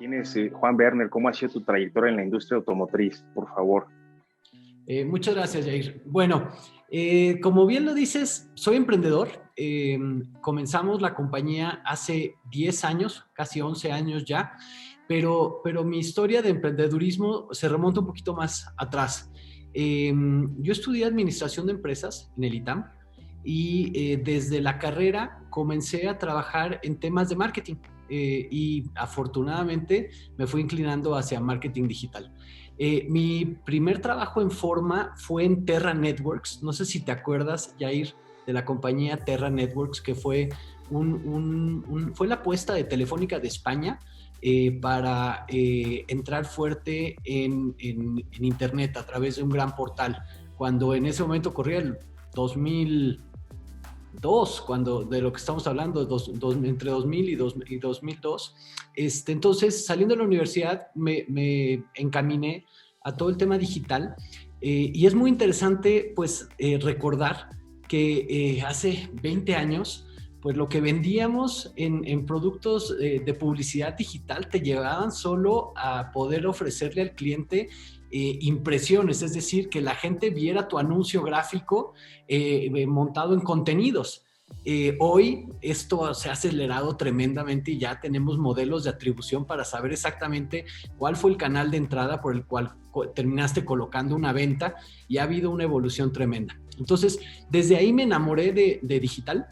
¿Quién es Juan Berner? ¿Cómo ha sido tu trayectoria en la industria automotriz? Por favor. Muchas gracias, Jair. Bueno, como bien lo dices, soy emprendedor. Comenzamos la compañía hace 10 años, casi 11 años ya, pero mi historia de emprendedurismo se remonta un poquito más atrás. Yo estudié administración de empresas en el ITAM y desde la carrera comencé a trabajar en temas de marketing y afortunadamente me fui inclinando hacia marketing digital. Mi primer trabajo en forma fue en Terra Networks. No sé si te acuerdas, Jair, de la compañía Terra Networks, que fue, fue la apuesta de Telefónica de España para entrar fuerte en Internet a través de un gran portal. Cuando en ese momento corría el 2002, cuando de lo que estamos hablando, entre 2000 y 2002. Entonces, saliendo de la universidad, me encaminé a todo el tema digital y es muy interesante, pues, recordar que hace 20 años, pues lo que vendíamos en productos de publicidad digital te llevaban solo a poder ofrecerle al cliente impresiones, es decir, que la gente viera tu anuncio gráfico montado en contenidos. Hoy esto se ha acelerado tremendamente y ya tenemos modelos de atribución para saber exactamente cuál fue el canal de entrada por el cual terminaste colocando una venta y ha habido una evolución tremenda. Entonces, desde ahí me enamoré de digital.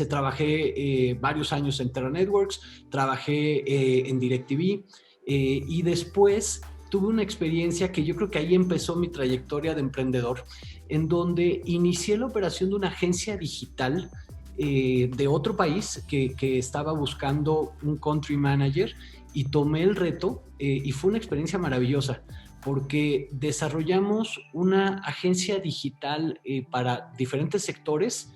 Trabajé varios años en Terra Networks, trabajé en DirecTV y después tuve una experiencia que yo creo que ahí empezó mi trayectoria de emprendedor, en donde inicié la operación de una agencia digital de otro país que estaba buscando un country manager y tomé el reto y fue una experiencia maravillosa porque desarrollamos una agencia digital para diferentes sectores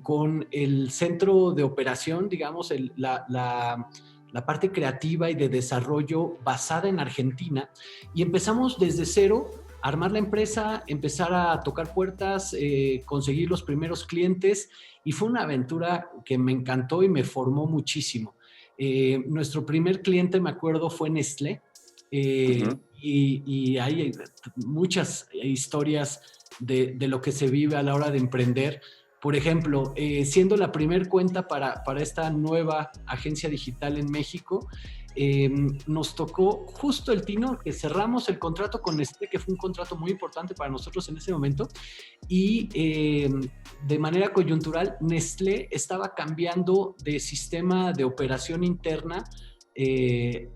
con el centro de operación, digamos, la parte creativa y de desarrollo basada en Argentina y empezamos desde cero a armar la empresa, empezar a tocar puertas, conseguir los primeros clientes y fue una aventura que me encantó y me formó muchísimo. Nuestro primer cliente, me acuerdo, fue Nestlé y hay muchas historias de lo que se vive a la hora de emprender. Por ejemplo, siendo la primer cuenta para esta nueva agencia digital en México, nos tocó justo el tino que cerramos el contrato con Nestlé, que fue un contrato muy importante para nosotros en ese momento, y de manera coyuntural, Nestlé estaba cambiando de sistema de operación interna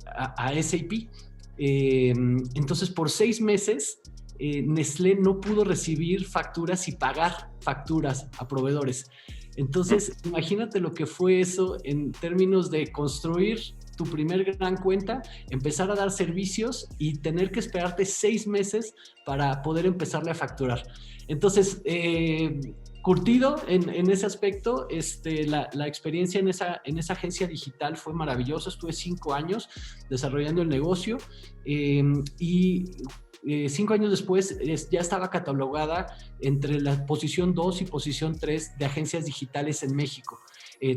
a SAP. Entonces, por 6 meses, Nestlé no pudo recibir facturas y pagar facturas a proveedores. Entonces, imagínate lo que fue eso en términos de construir tu primer gran cuenta, empezar a dar servicios y tener que esperarte 6 meses para poder empezarle a facturar. Entonces, curtido en ese aspecto, la experiencia en esa agencia digital fue maravillosa. Estuve 5 años desarrollando el negocio y 5 años después ya estaba catalogada entre la posición 2 y posición 3 de agencias digitales en México.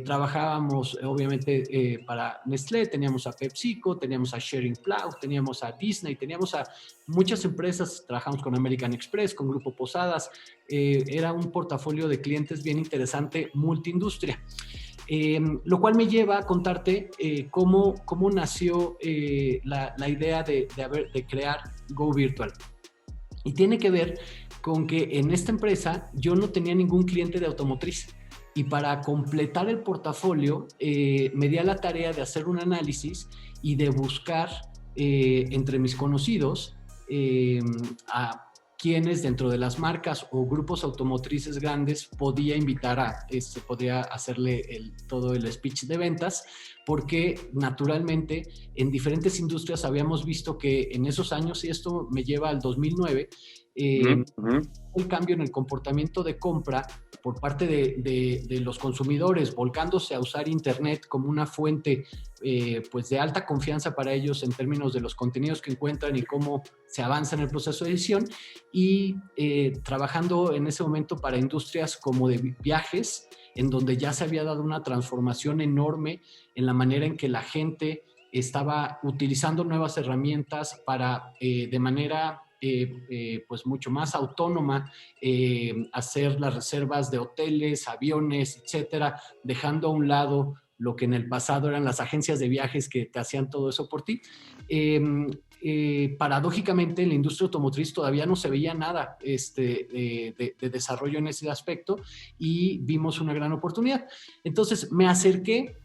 Trabajábamos obviamente para Nestlé, teníamos a PepsiCo, teníamos a Schering Plough, teníamos a Disney, teníamos a muchas empresas, trabajamos con American Express, con Grupo Posadas, era un portafolio de clientes bien interesante, multiindustria. Lo cual me lleva a contarte cómo nació la idea de crear Go Virtual. Y tiene que ver con que en esta empresa yo no tenía ningún cliente de automotriz. Y para completar el portafolio, me di a la tarea de hacer un análisis y de buscar entre mis conocidos a quienes dentro de las marcas o grupos automotrices grandes podía invitar podía hacerle todo el speech de ventas, porque naturalmente en diferentes industrias habíamos visto que en esos años, y esto me lleva al 2009, el cambio en el comportamiento de compra por parte de los consumidores, volcándose a usar Internet como una fuente pues de alta confianza para ellos en términos de los contenidos que encuentran y cómo se avanza en el proceso de edición, y trabajando en ese momento para industrias como de viajes, en donde ya se había dado una transformación enorme en la manera en que la gente estaba utilizando nuevas herramientas para de manera pues mucho más autónoma hacer las reservas de hoteles, aviones, etcétera, dejando a un lado lo que en el pasado eran las agencias de viajes que te hacían todo eso por ti. Paradójicamente, en la industria automotriz todavía no se veía nada de desarrollo en ese aspecto y vimos una gran oportunidad. Entonces me acerqué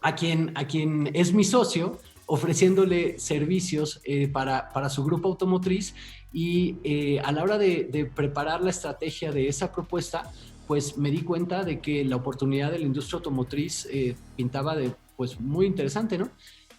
a quien es mi socio, ofreciéndole servicios para su grupo automotriz y a la hora de preparar la estrategia de esa propuesta, pues me di cuenta de que la oportunidad de la industria automotriz pintaba pues muy interesante, ¿no?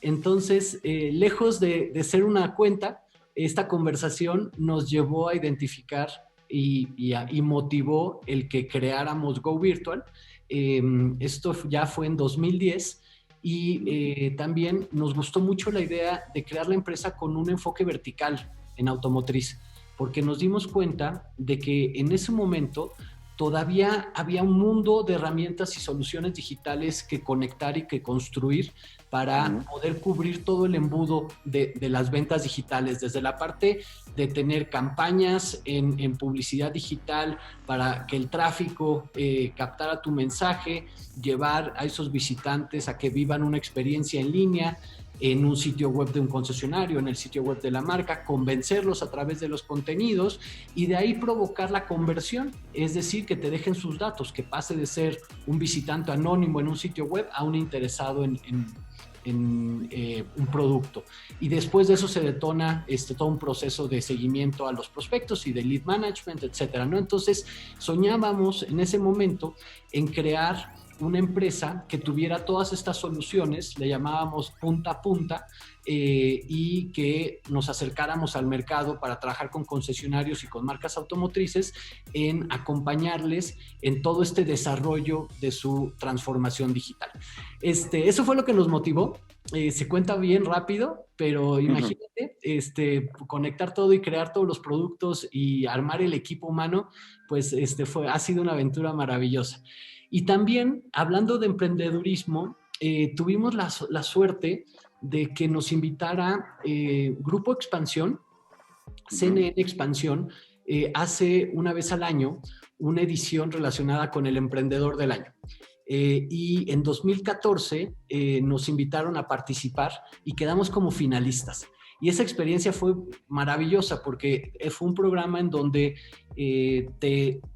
Entonces, lejos de ser una cuenta, esta conversación nos llevó a identificar y motivó el que creáramos Go Virtual. Esto ya fue en 2010 y también nos gustó mucho la idea de crear la empresa con un enfoque vertical en automotriz, porque nos dimos cuenta de que en ese momento todavía había un mundo de herramientas y soluciones digitales que conectar y que construir para poder cubrir todo el embudo de las ventas digitales, desde la parte de tener campañas en publicidad digital para que el tráfico captara tu mensaje, llevar a esos visitantes a que vivan una experiencia en línea, en un sitio web de un concesionario, en el sitio web de la marca, convencerlos a través de los contenidos y de ahí provocar la conversión, es decir, que te dejen sus datos, que pase de ser un visitante anónimo en un sitio web a un interesado en un producto. Y después de eso se detona todo un proceso de seguimiento a los prospectos y de lead management, etcétera, ¿no? Entonces soñábamos en ese momento en crear una empresa que tuviera todas estas soluciones, le llamábamos punta a punta, y que nos acercáramos al mercado para trabajar con concesionarios y con marcas automotrices en acompañarles en todo este desarrollo de su transformación digital. Eso fue lo que nos motivó. Se cuenta bien rápido, pero imagínate, conectar todo y crear todos los productos y armar el equipo humano, pues ha sido una aventura maravillosa. Y también, hablando de emprendedurismo, tuvimos la suerte de que nos invitara Grupo Expansión, CNN Expansión, hace una vez al año una edición relacionada con el emprendedor del año. Y en 2014 nos invitaron a participar y quedamos como finalistas. Y esa experiencia fue maravillosa porque fue un programa en donde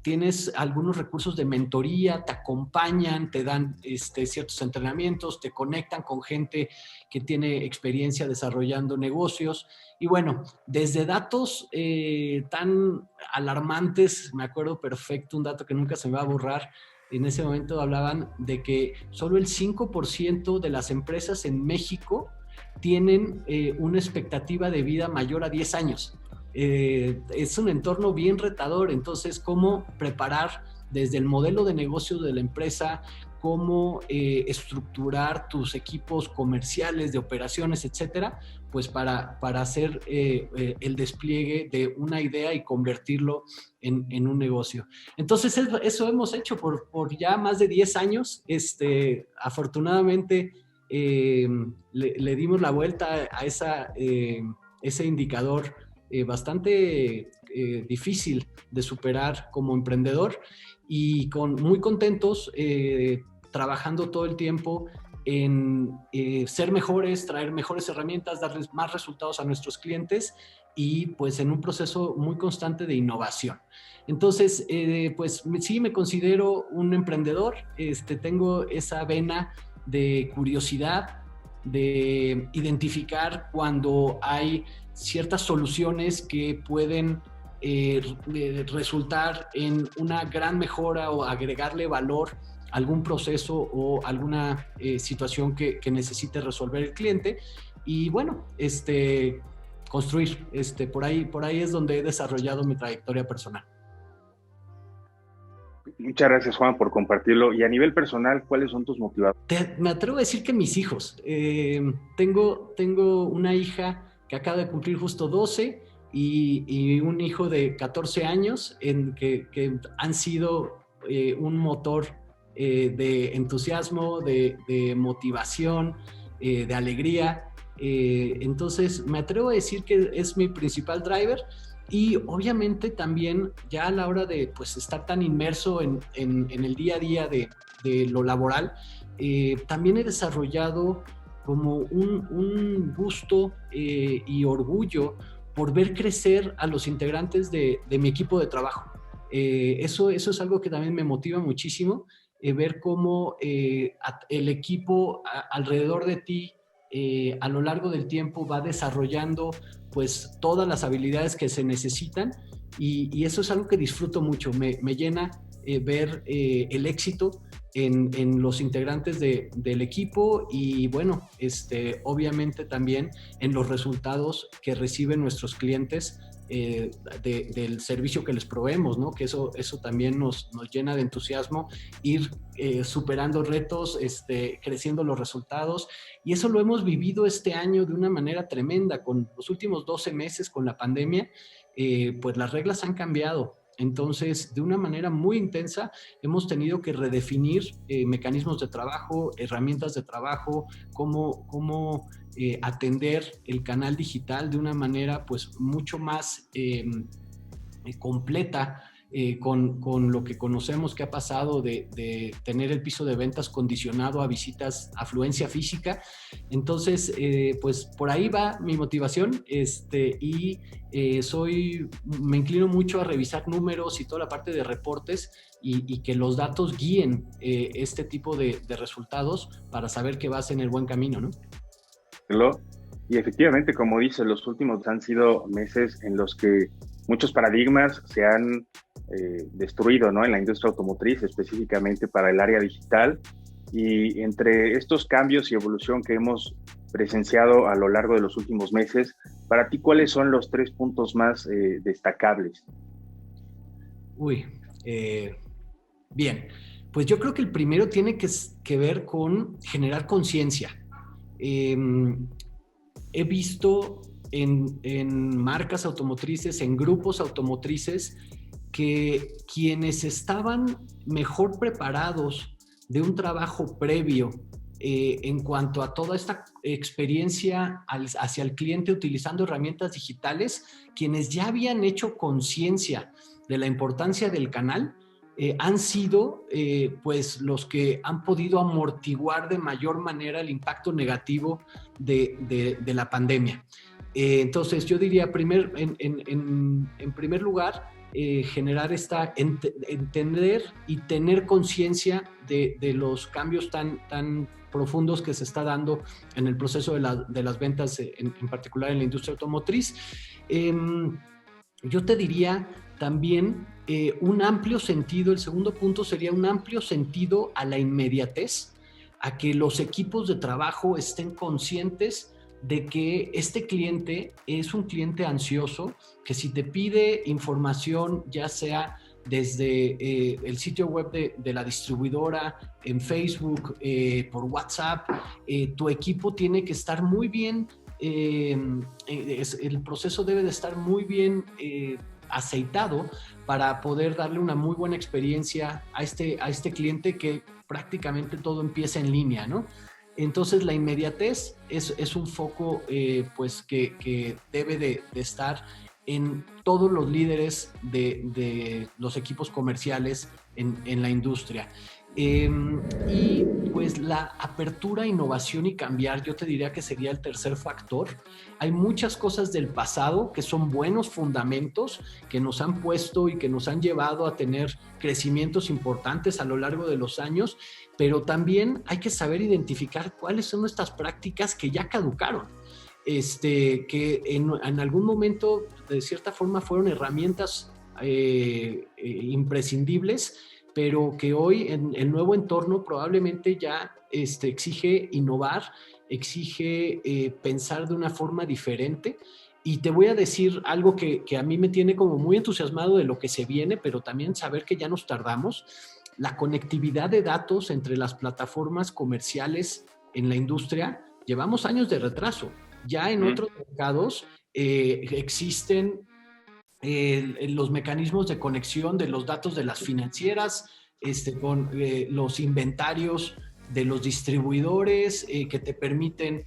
tienes algunos recursos de mentoría, te acompañan, te dan ciertos entrenamientos, te conectan con gente que tiene experiencia desarrollando negocios. Y bueno, desde datos tan alarmantes, me acuerdo perfecto, un dato que nunca se me va a borrar. En ese momento hablaban de que solo el 5% de las empresas en México tienen una expectativa de vida mayor a 10 años. Es un entorno bien retador, entonces cómo preparar desde el modelo de negocio de la empresa, cómo estructurar tus equipos comerciales de operaciones, etcétera, pues para hacer el despliegue de una idea y convertirlo en un negocio. Entonces eso hemos hecho por ya más de 10 años. Afortunadamente le dimos la vuelta a ese indicador bastante difícil de superar como emprendedor y muy contentos trabajando todo el tiempo en ser mejores, traer mejores herramientas, darles más resultados a nuestros clientes y pues en un proceso muy constante de innovación. Entonces, pues sí me considero un emprendedor, tengo esa vena de curiosidad, de identificar cuando hay ciertas soluciones que pueden resultar en una gran mejora o agregarle valor a algún proceso o alguna situación que necesite resolver el cliente. Y bueno, construir, por ahí es donde he desarrollado mi trayectoria personal. Muchas gracias, Juan, por compartirlo. Y a nivel personal, ¿cuáles son tus motivadores? Me atrevo a decir que mis hijos. Tengo una hija que acaba de cumplir justo 12 y un hijo de 14 años que han sido un motor de entusiasmo, de motivación, de alegría. Entonces, me atrevo a decir que es mi principal driver. Y obviamente también ya a la hora de pues, estar tan inmerso en el día a día de lo laboral, también he desarrollado como un gusto y orgullo por ver crecer a los integrantes de mi equipo de trabajo. Eso es algo que también me motiva muchísimo, ver cómo el equipo alrededor de ti a lo largo del tiempo va desarrollando pues todas las habilidades que se necesitan y eso es algo que disfruto mucho, me llena ver el éxito en los integrantes del equipo y bueno, obviamente también en los resultados que reciben nuestros clientes del servicio que les proveemos, ¿no? Que eso también nos llena de entusiasmo, ir superando retos, creciendo los resultados, y eso lo hemos vivido este año de una manera tremenda, con los últimos 12 meses con la pandemia, pues las reglas han cambiado. Entonces, de una manera muy intensa, hemos tenido que redefinir mecanismos de trabajo, herramientas de trabajo, cómo atender el canal digital de una manera pues mucho más completa con lo que conocemos que ha pasado de tener el piso de ventas condicionado a visitas, afluencia física. Entonces, pues por ahí va mi motivación y me inclino mucho a revisar números y toda la parte de reportes y que los datos guíen este tipo de resultados para saber que vas en el buen camino, ¿no? Y efectivamente, como dices, los últimos han sido meses en los que muchos paradigmas se han destruido, ¿no? En la industria automotriz, específicamente para el área digital. Y entre estos cambios y evolución que hemos presenciado a lo largo de los últimos meses, para ti, ¿cuáles son los 3 puntos más destacables? Bien, pues yo creo que el primero tiene que ver con generar conciencia. He visto en marcas automotrices, en grupos automotrices, que quienes estaban mejor preparados de un trabajo previo en cuanto a toda esta experiencia hacia el cliente utilizando herramientas digitales, quienes ya habían hecho conciencia de la importancia del canal, han sido pues los que han podido amortiguar de mayor manera el impacto negativo de la pandemia. Entonces yo diría en primer lugar generar entender y tener conciencia de los cambios tan profundos que se está dando en el proceso de las ventas, en particular en la industria automotriz. Yo te diría también un amplio sentido, el segundo punto sería un amplio sentido a la inmediatez, a que los equipos de trabajo estén conscientes de que este cliente es un cliente ansioso, que si te pide información, ya sea desde el sitio web de la distribuidora, en Facebook, por WhatsApp, tu equipo tiene que estar muy bien, el proceso debe de estar muy bien aceitado para poder darle una muy buena experiencia a este cliente, que prácticamente todo empieza en línea, ¿no? Entonces la inmediatez es un foco pues que debe de estar en todos los líderes de los equipos comerciales en la industria. Y pues la apertura, innovación y cambiar, yo te diría que sería el tercer factor. Hay muchas cosas del pasado que son buenos fundamentos que nos han puesto y que nos han llevado a tener crecimientos importantes a lo largo de los años, pero también hay que saber identificar cuáles son nuestras prácticas que ya caducaron, que en algún momento de cierta forma fueron herramientas imprescindibles, pero que hoy en el nuevo entorno probablemente ya exige innovar, exige pensar de una forma diferente. Y te voy a decir algo que a mí me tiene como muy entusiasmado de lo que se viene, pero también saber que ya nos tardamos. La conectividad de datos entre las plataformas comerciales en la industria, llevamos años de retraso. Ya en otros mercados existen los mecanismos de conexión de los datos de las financieras con los inventarios de los distribuidores que te permiten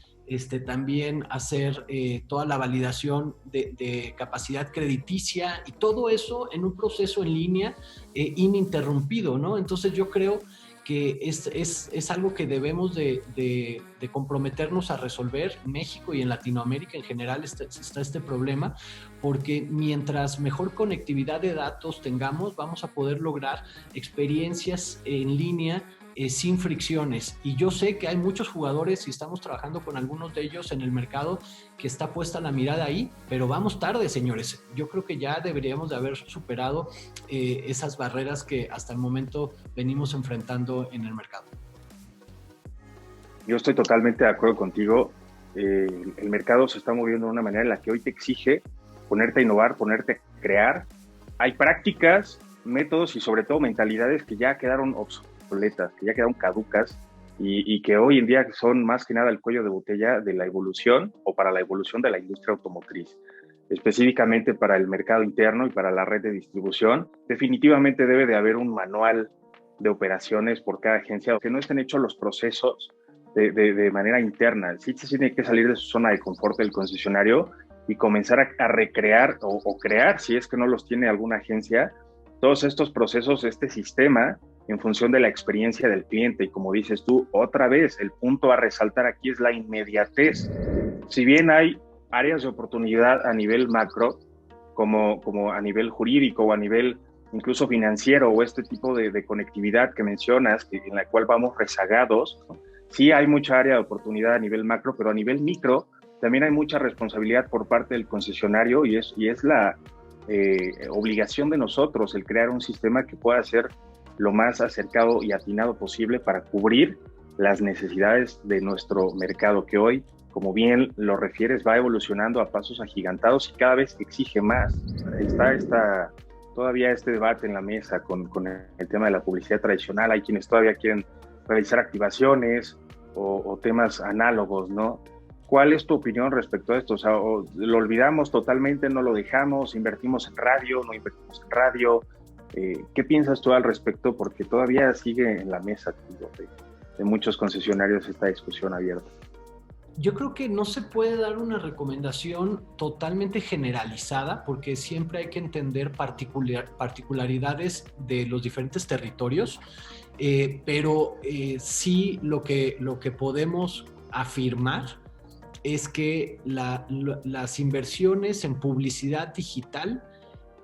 también hacer toda la validación de capacidad crediticia y todo eso en un proceso en línea ininterrumpido, ¿no? Entonces yo creo que es algo que debemos de comprometernos a resolver. México y en Latinoamérica en general está este problema, porque mientras mejor conectividad de datos tengamos, vamos a poder lograr experiencias en línea sin fricciones. Y yo sé que hay muchos jugadores y estamos trabajando con algunos de ellos en el mercado que está puesta la mirada ahí, pero vamos tarde, señores. Yo creo que ya deberíamos de haber superado esas barreras que hasta el momento venimos enfrentando en el mercado. Yo estoy totalmente de acuerdo contigo. El mercado se está moviendo de una manera en la que hoy te exige ponerte a innovar, ponerte a crear. Hay prácticas, métodos y sobre todo mentalidades que ya quedaron obsoletas, que ya quedaron caducas y que hoy en día son más que nada el cuello de botella de la evolución o para la evolución de la industria automotriz. Específicamente para el mercado interno y para la red de distribución, definitivamente debe de haber un manual de operaciones por cada agencia, que no estén hechos los procesos de manera interna. Sí se tiene que salir de su zona de confort del concesionario y comenzar a recrear o crear, si es que no los tiene alguna agencia, todos estos procesos, este sistema, en función de la experiencia del cliente. Y como dices tú, otra vez, el punto a resaltar aquí es la inmediatez. Si bien hay áreas de oportunidad a nivel macro, como a nivel jurídico o a nivel incluso financiero o este tipo de conectividad que mencionas, en la cual vamos rezagados, ¿no? Sí hay mucha área de oportunidad a nivel macro, pero a nivel micro también hay mucha responsabilidad por parte del concesionario y es la obligación de nosotros el crear un sistema que pueda ser lo más acercado y atinado posible para cubrir las necesidades de nuestro mercado, que hoy, como bien lo refieres, va evolucionando a pasos agigantados y cada vez exige más. Está todavía este debate en la mesa con el tema de la publicidad tradicional. Hay quienes todavía quieren realizar activaciones o temas análogos, ¿no? ¿Cuál es tu opinión respecto a esto? O sea, ¿lo olvidamos totalmente, no lo dejamos, invertimos en radio, no invertimos en radio? ¿Qué piensas tú al respecto? Porque todavía sigue en la mesa de muchos concesionarios esta discusión abierta. Yo creo que no se puede dar una recomendación totalmente generalizada porque siempre hay que entender particularidades de los diferentes territorios, pero sí lo que podemos afirmar es que las inversiones en publicidad digital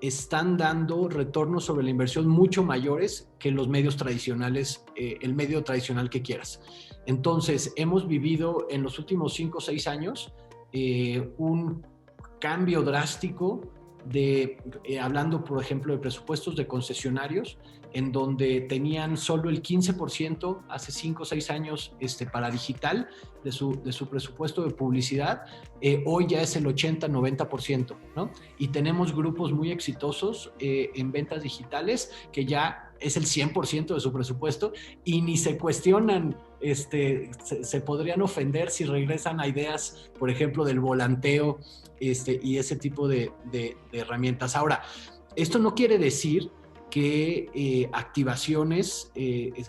están dando retornos sobre la inversión mucho mayores que los medios tradicionales, el medio tradicional que quieras. Entonces, hemos vivido en los últimos 5 o 6 años un cambio drástico hablando, por ejemplo, de presupuestos de concesionarios, en donde tenían solo el 15% hace 5 o 6 años para digital de su presupuesto de publicidad, hoy ya es el 80-90%, ¿no? Y tenemos grupos muy exitosos en ventas digitales que ya es el 100% de su presupuesto y ni se cuestionan, se podrían ofender si regresan a ideas, por ejemplo, del volanteo y ese tipo de herramientas. Ahora, esto no quiere decir que activaciones,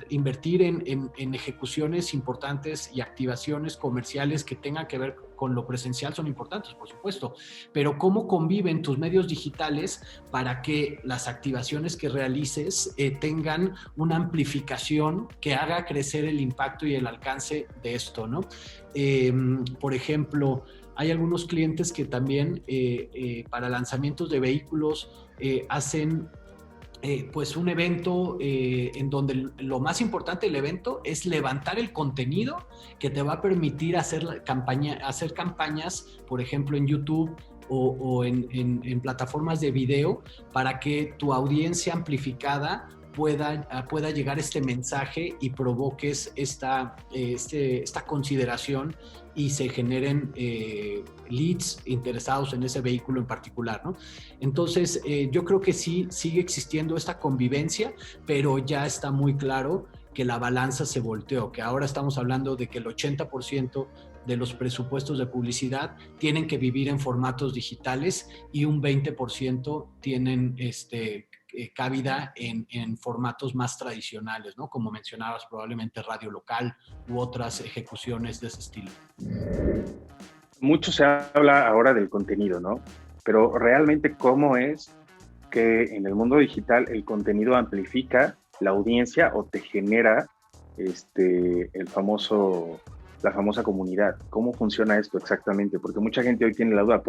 invertir en ejecuciones importantes y activaciones comerciales que tengan que ver con lo presencial son importantes, por supuesto, pero cómo conviven tus medios digitales para que las activaciones que realices tengan una amplificación que haga crecer el impacto y el alcance de esto, ¿no? Por ejemplo, hay algunos clientes que también para lanzamientos de vehículos hacen pues un evento en donde lo más importante del evento es levantar el contenido que te va a permitir hacer campañas, por ejemplo, en YouTube o en plataformas de video para que tu audiencia amplificada pueda llegar este mensaje y provoques esta consideración y se generen leads interesados en ese vehículo en particular, ¿no? Entonces, yo creo que sí sigue existiendo esta convivencia, pero ya está muy claro que la balanza se volteó, que ahora estamos hablando de que el 80% de los presupuestos de publicidad tienen que vivir en formatos digitales y un 20% tienen cabida en formatos más tradicionales, ¿no? Como mencionabas, probablemente radio local u otras ejecuciones de ese estilo. Mucho se habla ahora del contenido, ¿no? Pero realmente, ¿cómo es que en el mundo digital el contenido amplifica la audiencia o te genera la famosa comunidad? ¿Cómo funciona esto exactamente? Porque mucha gente hoy tiene la duda,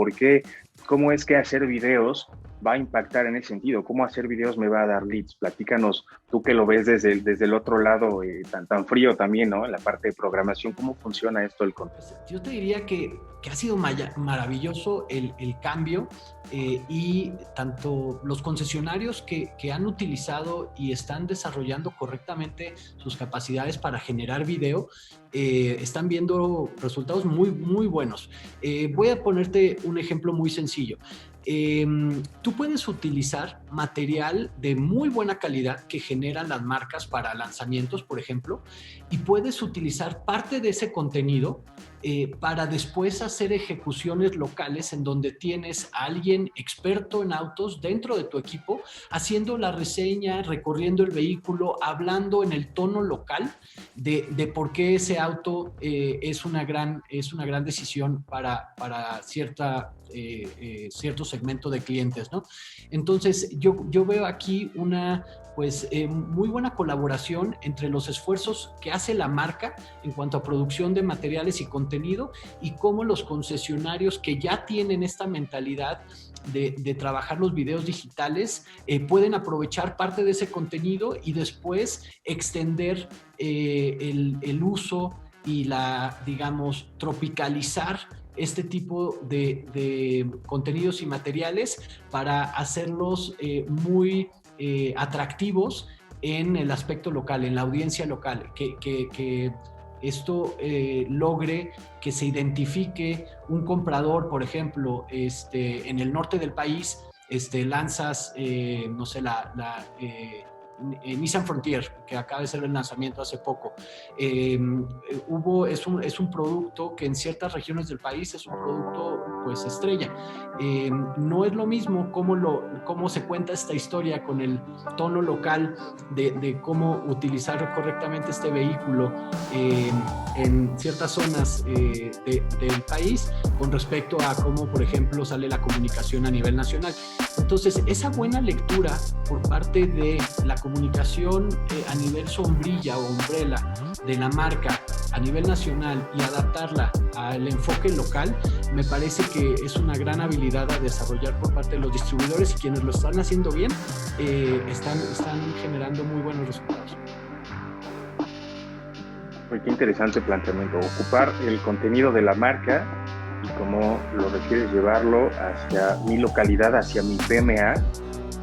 ¿cómo es que hacer videos va a impactar en ese sentido? ¿Cómo hacer videos me va a dar leads? Platícanos, tú que lo ves desde el otro lado, tan frío también, ¿no? En la parte de programación, ¿cómo funciona esto del contenido? Pues, yo te diría que ha sido maravilloso el cambio, y tanto los concesionarios que han utilizado y están desarrollando correctamente sus capacidades para generar video, están viendo resultados muy, muy buenos. Voy a ponerte un ejemplo muy sencillo. Tú puedes utilizar material de muy buena calidad que generan las marcas para lanzamientos, por ejemplo, y puedes utilizar parte de ese contenido para después hacer ejecuciones locales en donde tienes a alguien experto en autos dentro de tu equipo haciendo la reseña, recorriendo el vehículo, hablando en el tono local de por qué ese auto es una gran decisión para cierto segmento de clientes, ¿no? Entonces, yo veo aquí una muy buena colaboración entre los esfuerzos que hace la marca en cuanto a producción de materiales y contenido, y cómo los concesionarios que ya tienen esta mentalidad de trabajar los videos digitales pueden aprovechar parte de ese contenido y después extender el uso y digamos, tropicalizar este tipo de contenidos y materiales para hacerlos muy atractivos en el aspecto local, en la audiencia local, que esto logre que se identifique un comprador, por ejemplo, en el norte del país, lanzas, no sé, Nissan Frontier, que acaba de ser el lanzamiento hace poco. Es un producto que en ciertas regiones del país es un producto pues estrella. No es lo mismo cómo se cuenta esta historia con el tono local de cómo utilizar correctamente este vehículo en ciertas zonas del país con respecto a cómo, por ejemplo, sale la comunicación a nivel nacional. Entonces, esa buena lectura por parte de la comunicación a nivel sombrilla o umbrella de la marca a nivel nacional y adaptarla al enfoque local, me parece que es una gran habilidad a desarrollar por parte de los distribuidores, y quienes lo están haciendo bien están generando muy buenos resultados. Qué interesante planteamiento. Ocupar el contenido de la marca y cómo lo requieres llevarlo hacia mi localidad, hacia mi PMA,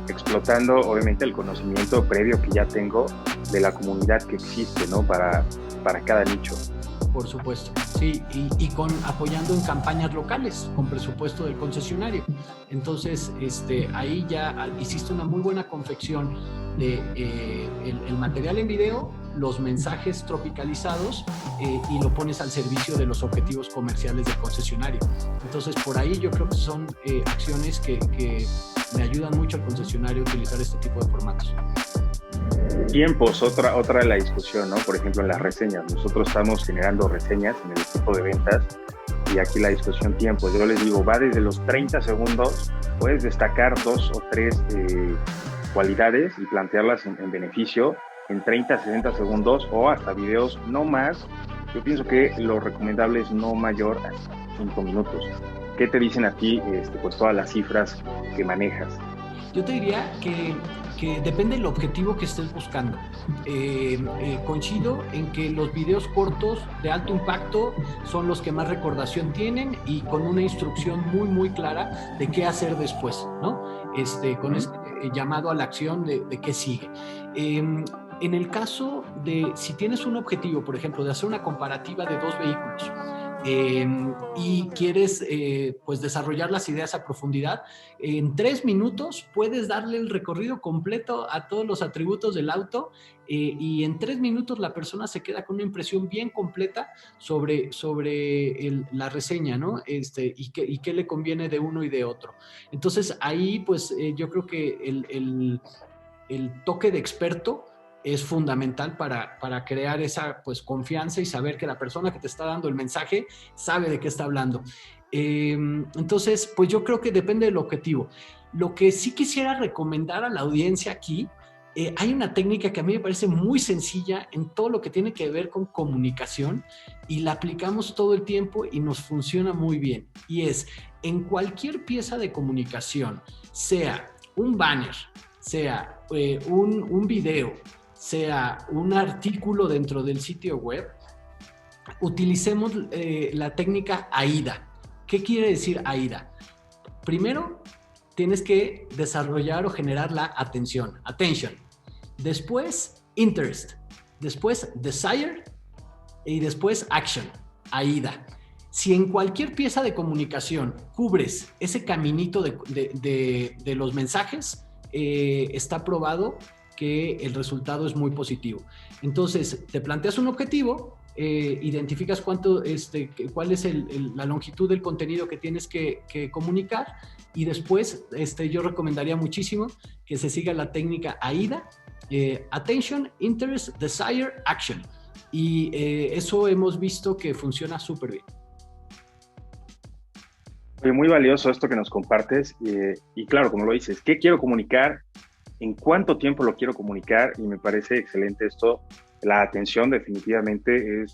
explotando obviamente el conocimiento previo que ya tengo de la comunidad que existe, ¿no? Para cada nicho. Por supuesto, sí, y apoyando en campañas locales con presupuesto del concesionario. Entonces, ahí ya hiciste una muy buena confección de el material en video, los mensajes tropicalizados, y lo pones al servicio de los objetivos comerciales del concesionario. Entonces, por ahí yo creo que son acciones que le ayudan mucho al concesionario a utilizar este tipo de formatos. Tiempos, otra de la discusión, ¿no? Por ejemplo, en las reseñas. Nosotros estamos generando reseñas en el equipo de ventas, y aquí la discusión tiempos. Yo les digo, va desde los 30 segundos, puedes destacar 2 o 3 cualidades y plantearlas en beneficio en 30, 60 segundos, o hasta videos no más. Yo pienso que lo recomendable es no mayor a 5 minutos. ¿Qué te dicen a ti pues todas las cifras que manejas? Yo te diría que depende del objetivo que estés buscando. Coincido en que los videos cortos de alto impacto son los que más recordación tienen y con una instrucción muy, muy clara de qué hacer después, ¿no? Con este llamado a la acción de qué sigue. En el caso de si tienes un objetivo, por ejemplo, de hacer una comparativa de dos vehículos, y quieres pues desarrollar las ideas a profundidad, en 3 minutos puedes darle el recorrido completo a todos los atributos del auto, y en 3 minutos la persona se queda con una impresión bien completa sobre la reseña, ¿no? Y qué le conviene de uno y de otro. Entonces ahí pues yo creo que el toque de experto es fundamental para crear esa pues, confianza y saber que la persona que te está dando el mensaje sabe de qué está hablando. Entonces, pues yo creo que depende del objetivo. Lo que sí quisiera recomendar a la audiencia aquí, hay una técnica que a mí me parece muy sencilla en todo lo que tiene que ver con comunicación y la aplicamos todo el tiempo y nos funciona muy bien. Y es, en cualquier pieza de comunicación, sea un banner, sea un video, sea un artículo dentro del sitio web, utilicemos la técnica AIDA. ¿Qué quiere decir AIDA? Primero, tienes que desarrollar o generar la atención, attention. Después, interest. Después, desire. Y después, action, AIDA. Si en cualquier pieza de comunicación cubres ese caminito de los mensajes, está probado que el resultado es muy positivo. Entonces, te planteas un objetivo, identificas cuál es la longitud del contenido que tienes que comunicar y después yo recomendaría muchísimo que se siga la técnica AIDA, Attention, Interest, Desire, Action. Y eso hemos visto que funciona súper bien. Muy valioso esto que nos compartes y claro, como lo dices, ¿qué quiero comunicar? ¿En cuánto tiempo lo quiero comunicar? Y me parece excelente esto. La atención definitivamente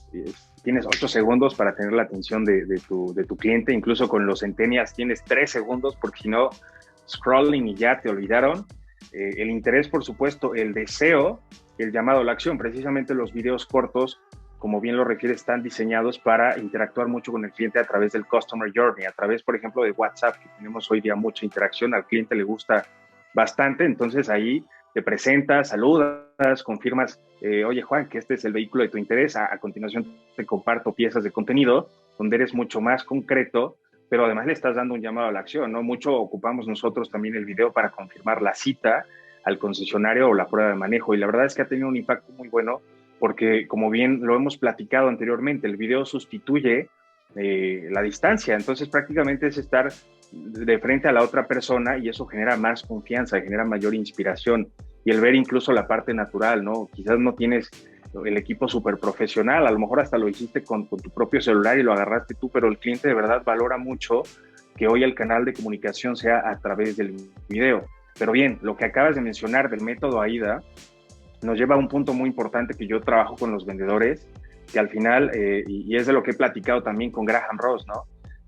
tienes 8 segundos para tener la atención de tu cliente, incluso con los centenias tienes 3 segundos porque si no, scrolling y ya te olvidaron. El interés, por supuesto, el deseo, el llamado a la acción. Precisamente los videos cortos, como bien lo refiere, están diseñados para interactuar mucho con el cliente a través del Customer Journey, a través, por ejemplo, de WhatsApp, que tenemos hoy día mucha interacción, al cliente le gusta bastante, entonces ahí te presentas, saludas, confirmas, oye Juan, que este es el vehículo de tu interés, a continuación te comparto piezas de contenido donde eres mucho más concreto, pero además le estás dando un llamado a la acción, ¿no? Mucho ocupamos nosotros también el video para confirmar la cita al concesionario o la prueba de manejo, y la verdad es que ha tenido un impacto muy bueno, porque como bien lo hemos platicado anteriormente, el video sustituye la distancia, entonces prácticamente es estar de frente a la otra persona y eso genera más confianza, genera mayor inspiración y el ver incluso la parte natural, ¿no? Quizás no tienes el equipo súper profesional, a lo mejor hasta lo hiciste con tu propio celular y lo agarraste tú, pero el cliente de verdad valora mucho que hoy el canal de comunicación sea a través del video. Pero bien, lo que acabas de mencionar del método AIDA nos lleva a un punto muy importante que yo trabajo con los vendedores, que al final, y es de lo que he platicado también con Graham Ross, ¿no?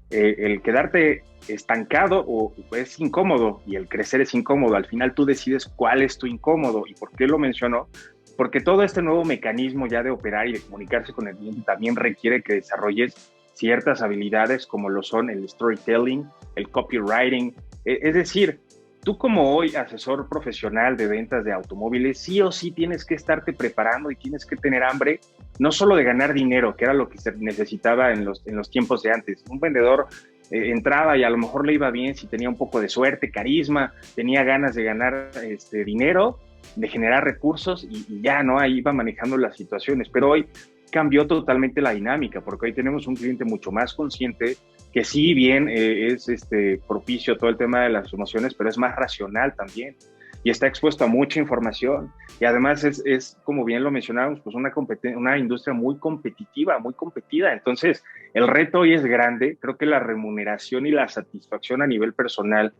El quedarte estancado es incómodo y el crecer es incómodo. Al final tú decides cuál es tu incómodo. ¿Y por qué lo menciono? Porque todo este nuevo mecanismo ya de operar y de comunicarse con el cliente también requiere que desarrolles ciertas habilidades como lo son el storytelling, el copywriting. Es decir, tú como hoy asesor profesional de ventas de automóviles, sí o sí tienes que estarte preparando y tienes que tener hambre, no solo de ganar dinero, que era lo que se necesitaba en los tiempos de antes. Un vendedor entraba y a lo mejor le iba bien si tenía un poco de suerte, carisma, tenía ganas de ganar dinero, de generar recursos y ya, ¿no? Ahí iba manejando las situaciones. Pero hoy cambió totalmente la dinámica, porque hoy tenemos un cliente mucho más consciente, que sí bien es propicio todo el tema de las emociones, pero es más racional también y está expuesto a mucha información y además es como bien lo mencionábamos, pues una industria muy competitiva, muy competida. Entonces el reto hoy es grande. Creo que la remuneración y la satisfacción a nivel personal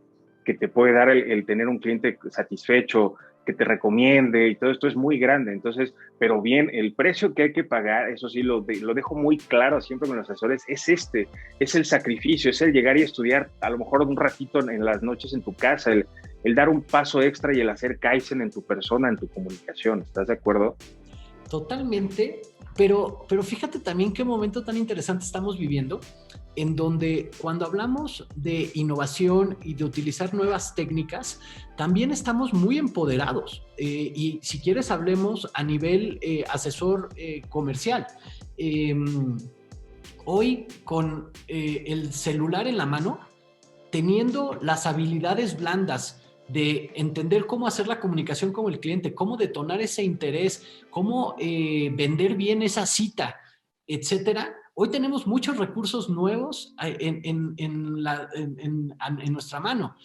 que te puede dar el tener un cliente satisfecho, que te recomiende y todo esto es muy grande. Entonces, pero bien, el precio que hay que pagar, eso sí lo dejo muy claro siempre con los asesores, es el sacrificio, es el llegar y estudiar a lo mejor un ratito en las noches en tu casa, el dar un paso extra y el hacer Kaizen en tu persona, en tu comunicación. ¿Estás de acuerdo? Totalmente, pero fíjate también qué momento tan interesante estamos viviendo, en donde cuando hablamos de innovación y de utilizar nuevas técnicas, también estamos muy empoderados. Y si quieres, hablemos a nivel asesor comercial. Hoy, con el celular en la mano, teniendo las habilidades blandas de entender cómo hacer la comunicación con el cliente, cómo detonar ese interés, cómo vender bien esa cita, etcétera. Hoy tenemos muchos recursos nuevos en nuestra mano.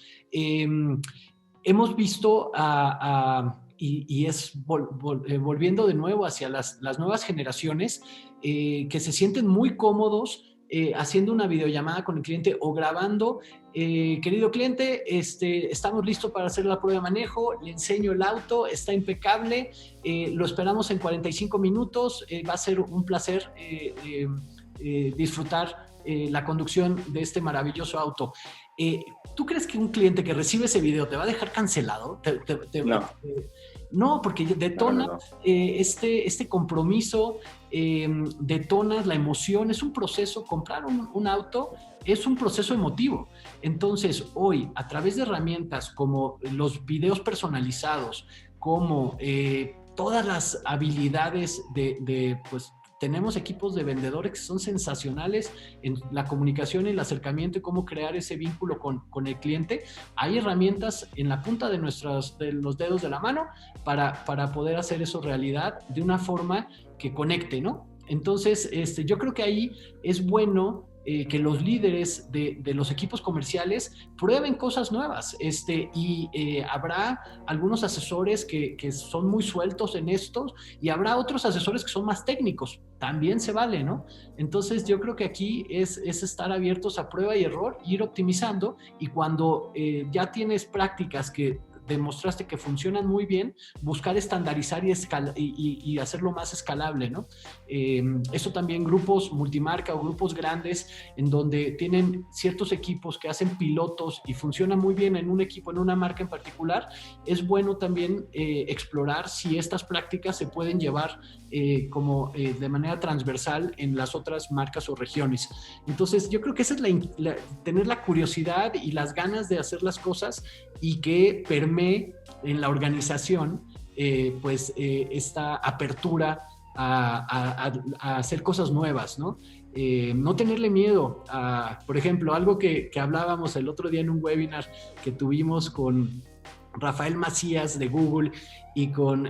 Hemos visto a y es volviendo de nuevo hacia las nuevas generaciones que se sienten muy cómodos haciendo una videollamada con el cliente o grabando. Querido cliente, estamos listos para hacer la prueba de manejo, le enseño el auto, está impecable, lo esperamos en 45 minutos, va a ser un placer disfrutar la conducción de este maravilloso auto. ¿Tú crees que un cliente que recibe ese video te va a dejar cancelado? No. No, porque detona No. este compromiso, detona la emoción, es un proceso, comprar un auto es un proceso emotivo. Entonces, hoy, a través de herramientas como los videos personalizados, como todas las habilidades pues, tenemos equipos de vendedores que son sensacionales en la comunicación y el acercamiento y cómo crear ese vínculo con el cliente. Hay herramientas en la punta de los dedos de la mano para poder hacer eso realidad de una forma que conecte, ¿no? Entonces, yo creo que ahí es bueno que los líderes de los equipos comerciales prueben cosas nuevas, habrá algunos asesores que son muy sueltos en estos y habrá otros asesores que son más técnicos, también se vale, ¿no? Entonces yo creo que aquí es estar abiertos a prueba y error, ir optimizando, y cuando ya tienes prácticas que demostraste que funcionan muy bien, buscar estandarizar y hacerlo más escalable, ¿no? Eso también, grupos multimarca o grupos grandes en donde tienen ciertos equipos que hacen pilotos y funcionan muy bien en un equipo, en una marca en particular, es bueno también explorar si estas prácticas se pueden llevar de manera transversal en las otras marcas o regiones. Entonces yo creo que esa es tener la curiosidad y las ganas de hacer las cosas y que permee en la organización esta apertura a hacer cosas nuevas, ¿no? No tenerle miedo a, por ejemplo, algo que hablábamos el otro día en un webinar que tuvimos con Rafael Macías de Google y con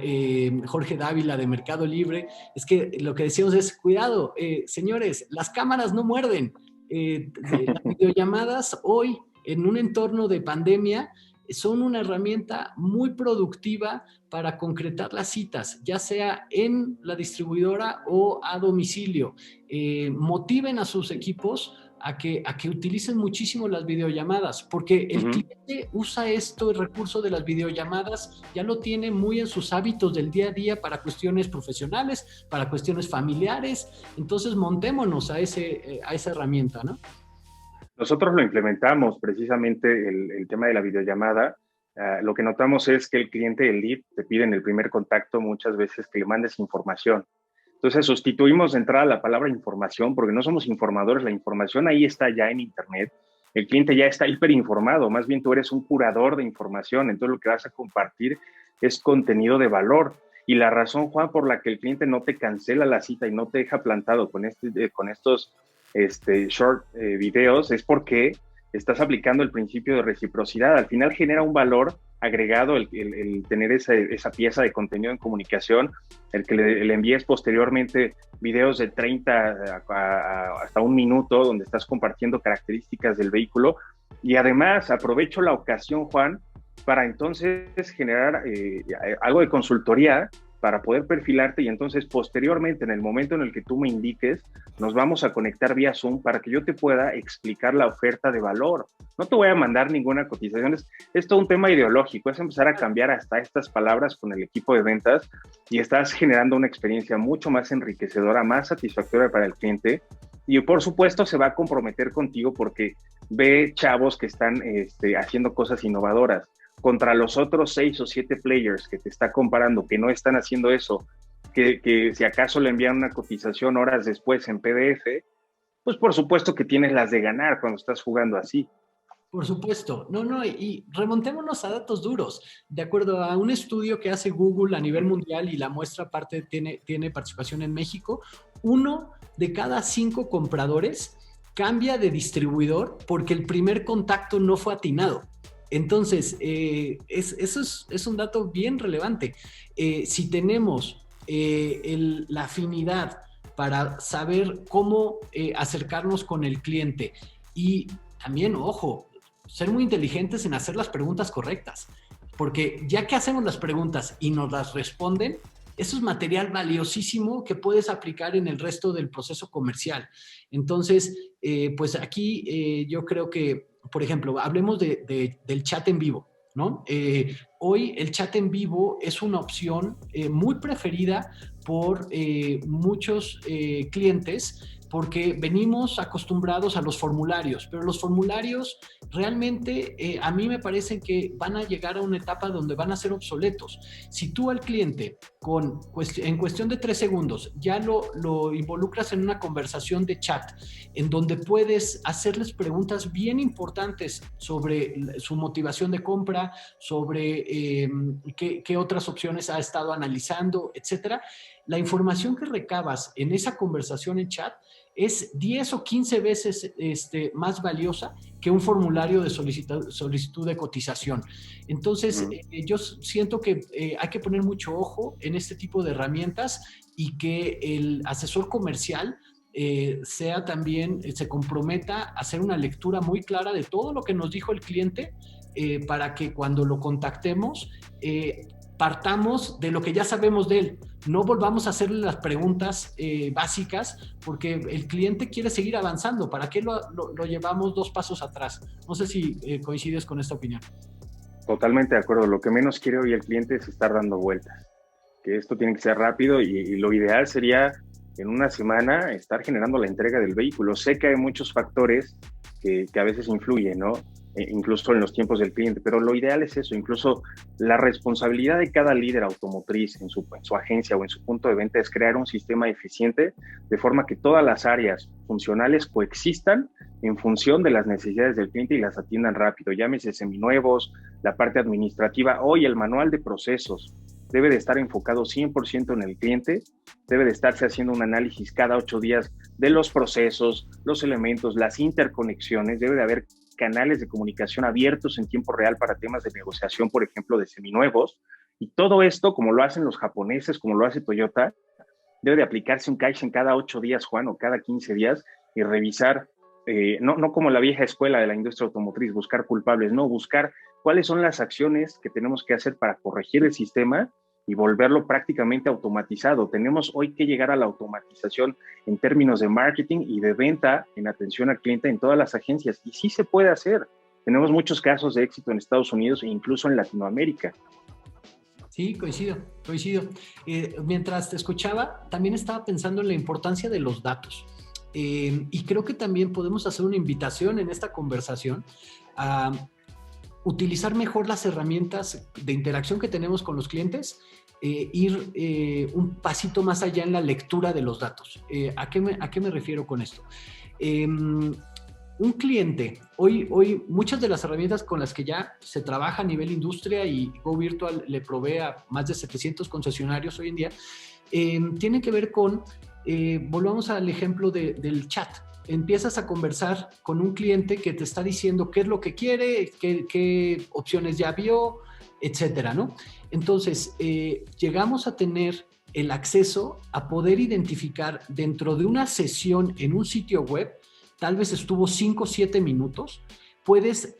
Jorge Dávila de Mercado Libre, es que lo que decíamos es, cuidado, señores, las cámaras no muerden. Las videollamadas hoy en un entorno de pandemia son una herramienta muy productiva para concretar las citas, ya sea en la distribuidora o a domicilio. Motiven a sus equipos a que utilicen muchísimo las videollamadas, porque el cliente usa el recurso de las videollamadas, ya lo tiene muy en sus hábitos del día a día para cuestiones profesionales, para cuestiones familiares. Entonces montémonos a esa herramienta, ¿no? Nosotros lo implementamos precisamente el tema de la videollamada. Lo que notamos es que el cliente, el lead, te pide en el primer contacto muchas veces que le mandes información. Entonces sustituimos de entrada la palabra información porque no somos informadores, la información ahí está ya en Internet. El cliente ya está hiperinformado, más bien tú eres un curador de información, entonces lo que vas a compartir es contenido de valor. Y la razón, Juan, por la que el cliente no te cancela la cita y no te deja plantado con estos short videos es porque estás aplicando el principio de reciprocidad. Al final genera un valor agregado el tener esa pieza de contenido en comunicación, el que le envíes posteriormente videos de 30 hasta un minuto donde estás compartiendo características del vehículo. Y además aprovecho la ocasión, Juan, para entonces generar algo de consultoría para poder perfilarte, y entonces posteriormente, en el momento en el que tú me indiques, nos vamos a conectar vía Zoom para que yo te pueda explicar la oferta de valor. No te voy a mandar ninguna cotización, es todo un tema ideológico, es empezar a cambiar hasta estas palabras con el equipo de ventas y estás generando una experiencia mucho más enriquecedora, más satisfactoria para el cliente, y por supuesto se va a comprometer contigo porque ve chavos que están haciendo cosas innovadoras contra los otros 6 o 7 players que te está comparando, que no están haciendo eso, que si acaso le envían una cotización horas después en PDF, pues por supuesto que tienes las de ganar cuando estás jugando así. Por supuesto. No, y remontémonos a datos duros. De acuerdo a un estudio que hace Google a nivel mundial, y la muestra aparte tiene participación en México, 1 de cada 5 compradores cambia de distribuidor porque el primer contacto no fue atinado. Entonces, eso es un dato bien relevante. Si tenemos la afinidad para saber cómo acercarnos con el cliente, y también, ojo, ser muy inteligentes en hacer las preguntas correctas. porque ya que hacemos las preguntas y nos las responden, eso es material valiosísimo que puedes aplicar en el resto del proceso comercial. Entonces, pues aquí yo creo que, por ejemplo, hablemos del chat en vivo, ¿no? Hoy el chat en vivo es una opción muy preferida por muchos clientes porque venimos acostumbrados a los formularios, pero los formularios realmente a mí me parece que van a llegar a una etapa donde van a ser obsoletos. Si tú al cliente en cuestión de 3 segundos ya lo involucras en una conversación de chat en donde puedes hacerles preguntas bien importantes sobre su motivación de compra, sobre qué otras opciones ha estado analizando, etcétera, la información que recabas en esa conversación en chat es 10 o 15 veces más valiosa que un formulario de solicitud de cotización. Entonces, yo siento que hay que poner mucho ojo en este tipo de herramientas y que el asesor comercial sea también, se comprometa a hacer una lectura muy clara de todo lo que nos dijo el cliente para que cuando lo contactemos partamos de lo que ya sabemos de él. No volvamos a hacerle las preguntas básicas porque el cliente quiere seguir avanzando. ¿Para qué lo llevamos 2 pasos atrás? No sé si coincides con esta opinión. Totalmente de acuerdo. Lo que menos quiere hoy el cliente es estar dando vueltas. Que esto tiene que ser rápido y lo ideal sería en una semana estar generando la entrega del vehículo. Sé que hay muchos factores que a veces influyen, ¿no? Incluso en los tiempos del cliente, pero lo ideal es eso, incluso la responsabilidad de cada líder automotriz en su agencia o en su punto de venta es crear un sistema eficiente de forma que todas las áreas funcionales coexistan en función de las necesidades del cliente y las atiendan rápido, llámese seminuevos, la parte administrativa. Hoy el manual de procesos debe de estar enfocado 100% en el cliente, debe de estarse haciendo un análisis cada 8 días de los procesos, los elementos, las interconexiones, debe de haber canales de comunicación abiertos en tiempo real para temas de negociación, por ejemplo, de seminuevos, y todo esto, como lo hacen los japoneses, como lo hace Toyota, debe de aplicarse un Kaizen cada 8 días, Juan, o cada 15 días, y revisar, no como la vieja escuela de la industria automotriz, buscar culpables, no, buscar cuáles son las acciones que tenemos que hacer para corregir el sistema y volverlo prácticamente automatizado. Tenemos hoy que llegar a la automatización en términos de marketing y de venta en atención al cliente en todas las agencias. Y sí se puede hacer. Tenemos muchos casos de éxito en Estados Unidos e incluso en Latinoamérica. Sí, coincido. Mientras te escuchaba, también estaba pensando en la importancia de los datos. Y creo que también podemos hacer una invitación en esta conversación a utilizar mejor las herramientas de interacción que tenemos con los clientes, ir un pasito más allá en la lectura de los datos. ¿A qué me refiero con esto? Un cliente, hoy muchas de las herramientas con las que ya se trabaja a nivel industria y Go Virtual le provee a más de 700 concesionarios hoy en día, tienen que ver con, volvamos al ejemplo del chat. Empiezas a conversar con un cliente que te está diciendo qué es lo que quiere, qué opciones ya vio, etcétera, ¿no? Entonces, llegamos a tener el acceso a poder identificar dentro de una sesión en un sitio web, tal vez estuvo 5 o 7 minutos, puedes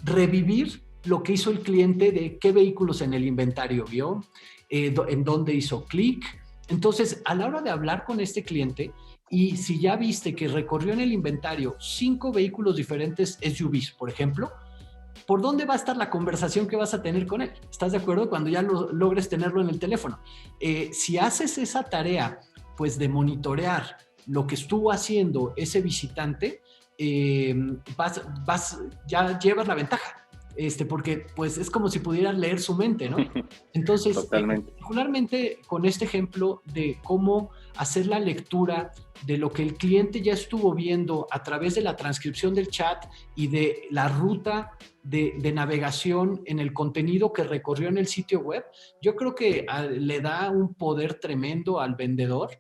revivir lo que hizo el cliente de qué vehículos en el inventario vio, en dónde hizo clic. Entonces, a la hora de hablar con este cliente, y si ya viste que recorrió en el inventario 5 vehículos diferentes SUVs, por ejemplo, ¿por dónde va a estar la conversación que vas a tener con él? ¿Estás de acuerdo? Cuando ya logres tenerlo en el teléfono. Si haces esa tarea, pues de monitorear lo que estuvo haciendo ese visitante, ya llevas la ventaja. Porque pues es como si pudieras leer su mente, ¿no? Entonces, particularmente con este ejemplo de cómo hacer la lectura de lo que el cliente ya estuvo viendo a través de la transcripción del chat y de la ruta de navegación en el contenido que recorrió en el sitio web, yo creo que le da un poder tremendo al vendedor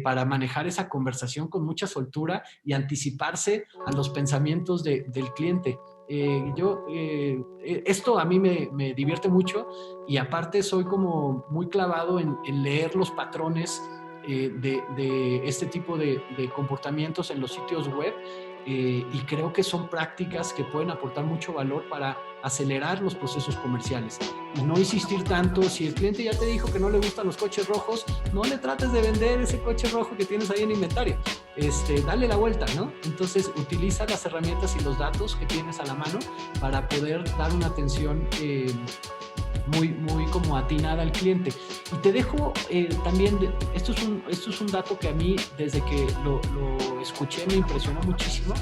para manejar esa conversación con mucha soltura y anticiparse a los pensamientos del cliente. Esto a mí me divierte mucho y aparte soy como muy clavado en leer los patrones de este tipo de comportamientos en los sitios web, y creo que son prácticas que pueden aportar mucho valor para acelerar los procesos comerciales y no insistir tanto. Si el cliente ya te dijo que no le gustan los coches rojos, no le trates de vender ese coche rojo que tienes ahí en inventario, dale la vuelta, ¿no? Entonces utiliza las herramientas y los datos que tienes a la mano para poder dar una atención muy como atinada al cliente. Y te dejo también, esto es un dato que a mí desde que lo escuché me impresionó muchísimo.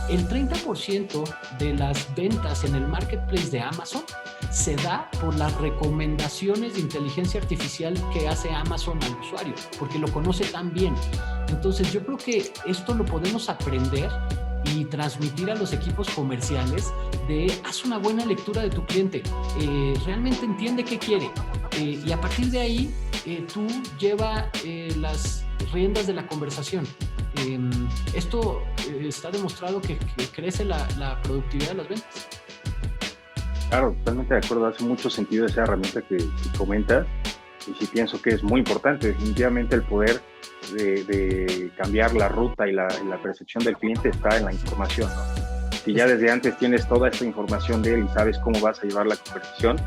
El 30% de las ventas en el marketplace de Amazon se da por las recomendaciones de inteligencia artificial que hace Amazon al usuario, porque lo conoce tan bien. Entonces yo creo que esto lo podemos aprender y transmitir a los equipos comerciales de haz una buena lectura de tu cliente, realmente entiende qué quiere, y a partir de ahí tú lleva las riendas de la conversación. Esto está demostrado que crece la productividad de las ventas. Claro, totalmente de acuerdo, hace mucho sentido esa herramienta que comentas, y sí pienso que es muy importante, definitivamente el poder de cambiar la ruta y la percepción del cliente está en la información, ¿no? Si ya desde antes tienes toda esta información de él y sabes cómo vas a llevar la conversación,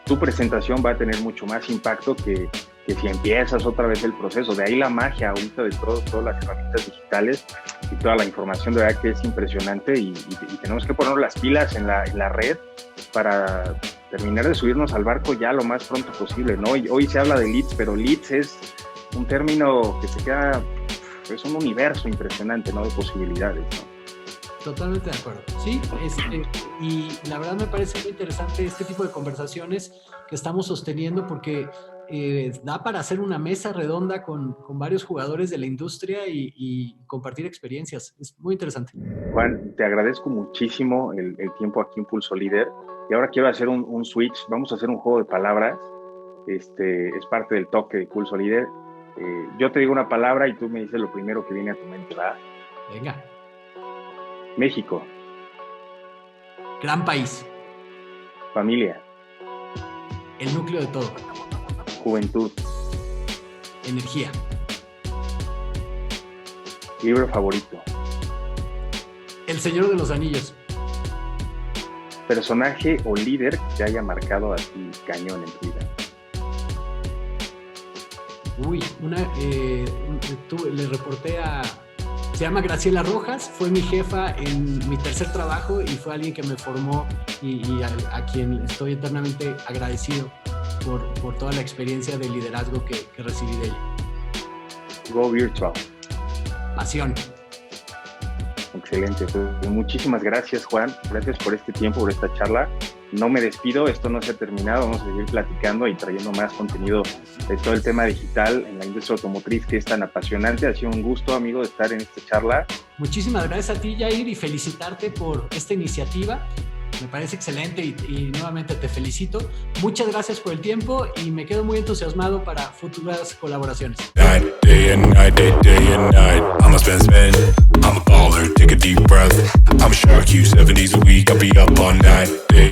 tu presentación va a tener mucho más impacto que si empiezas otra vez el proceso. De ahí la magia ahorita de todas las herramientas digitales y toda la información, de verdad que es impresionante, y tenemos que poner las pilas en la red para terminar de subirnos al barco ya lo más pronto posible, ¿no? Y hoy se habla de leads, pero leads es un término que se queda, es un universo impresionante, ¿no? De posibilidades, ¿no? Totalmente de acuerdo. Sí, y la verdad me parece muy interesante este tipo de conversaciones que estamos sosteniendo, porque da para hacer una mesa redonda con varios jugadores de la industria y compartir experiencias. Es muy interesante. Juan, te agradezco muchísimo el tiempo aquí en Pulso Líder, y ahora quiero hacer un switch. Vamos a hacer un juego de palabras. Es parte del toque de Pulso Líder. Yo te digo una palabra y tú me dices lo primero que viene a tu mente, ¿verdad? Venga. México. Gran país. Familia. El núcleo de todo. Juventud. Energía. Libro favorito. El Señor de los Anillos. Personaje o líder que te haya marcado a ti cañón en tu vida. Uy, le reporté se llama Graciela Rojas, fue mi jefa en mi tercer trabajo y fue alguien que me formó y a quien estoy eternamente agradecido por toda la experiencia de liderazgo que recibí de ella. Go Virtual. Pasión. Excelente. Pues, muchísimas gracias, Juan. Gracias por este tiempo, por esta charla. No me despido, esto no se ha terminado. Vamos a seguir platicando y trayendo más contenido de todo el tema digital en la industria automotriz, que es tan apasionante. Ha sido un gusto, amigo, de estar en esta charla. Muchísimas gracias a ti, Jair, y felicitarte por esta iniciativa. Me parece excelente y nuevamente te felicito. Muchas gracias por el tiempo y me quedo muy entusiasmado para futuras colaboraciones. Day and night, day and night. I'm a spin. I'm a baller, take a deep breath. I'm a shark, you 7 days a week. I'll be up all night.